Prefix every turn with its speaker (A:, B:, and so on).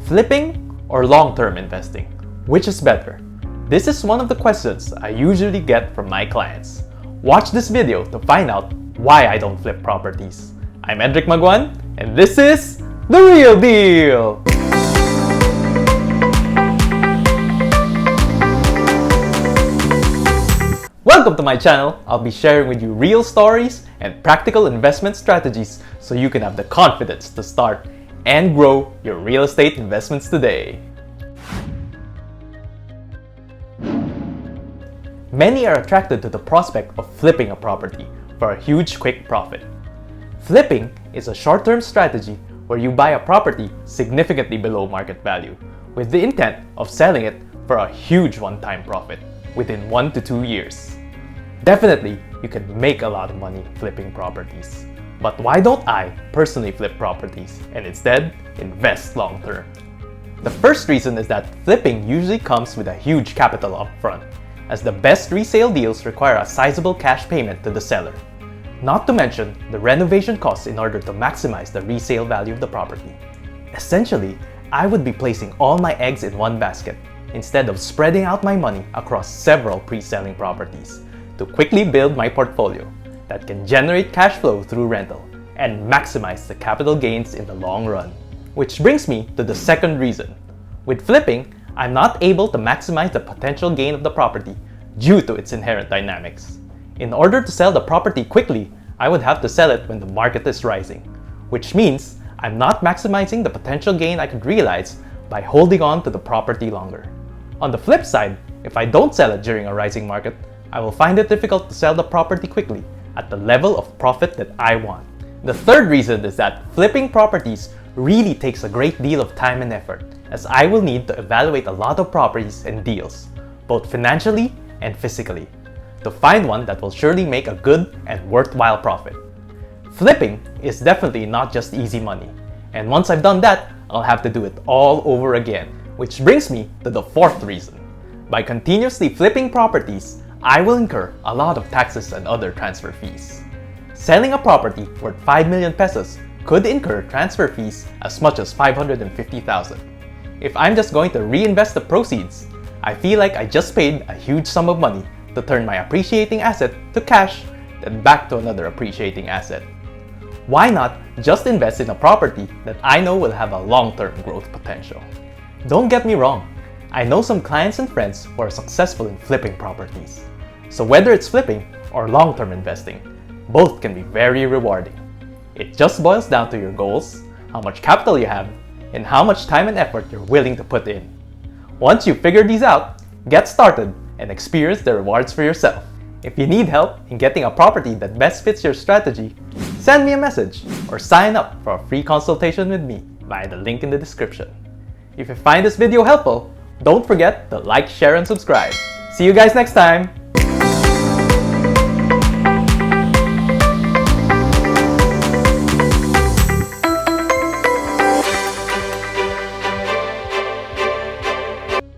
A: Flipping or long-term investing? Which is better? This is one of the questions I usually get from my clients. Watch this video to find out why I don't flip properties. I'm Edric Maguan, and this is The Real Deal! Welcome to my channel. I'll be sharing with you real stories and practical investment strategies so you can have the confidence to start and grow your real estate investments today. Many are attracted to the prospect of flipping a property for a huge quick profit. Flipping is a short-term strategy where you buy a property significantly below market value with the intent of selling it for a huge one-time profit within 1 to 2 years. Definitely, you can make a lot of money flipping properties. But why don't I personally flip properties and instead invest long-term? The first reason is that flipping usually comes with a huge capital upfront, as the best resale deals require a sizable cash payment to the seller. Not to mention the renovation costs in order to maximize the resale value of the property. Essentially, I would be placing all my eggs in one basket instead of spreading out my money across several pre-selling properties to quickly build my portfolio that can generate cash flow through rental and maximize the capital gains in the long run. Which brings me to the second reason. With flipping, I'm not able to maximize the potential gain of the property due to its inherent dynamics. In order to sell the property quickly, I would have to sell it when the market is rising, which means I'm not maximizing the potential gain I could realize by holding on to the property longer. On the flip side, if I don't sell it during a rising market, I will find it difficult to sell the property quickly at the level of profit that I want. The third reason is that flipping properties really takes a great deal of time and effort, as I will need to evaluate a lot of properties and deals, both financially and physically, to find one that will surely make a good and worthwhile profit. Flipping is definitely not just easy money, and once I've done that, I'll have to do it all over again. Which brings me to the fourth reason. By continuously flipping properties, I will incur a lot of taxes and other transfer fees. Selling a property worth 5 million pesos could incur transfer fees as much as 550,000. If I'm just going to reinvest the proceeds, I feel like I just paid a huge sum of money to turn my appreciating asset to cash, then back to another appreciating asset. Why not just invest in a property that I know will have a long-term growth potential? Don't get me wrong, I know some clients and friends who are successful in flipping properties. So whether it's flipping or long-term investing, both can be very rewarding. It just boils down to your goals, how much capital you have, and how much time and effort you're willing to put in. Once you figure these out, get started and experience the rewards for yourself. If you need help in getting a property that best fits your strategy, send me a message or sign up for a free consultation with me via the link in the description. If you find this video helpful, don't forget to like, share, and subscribe. See you guys next time!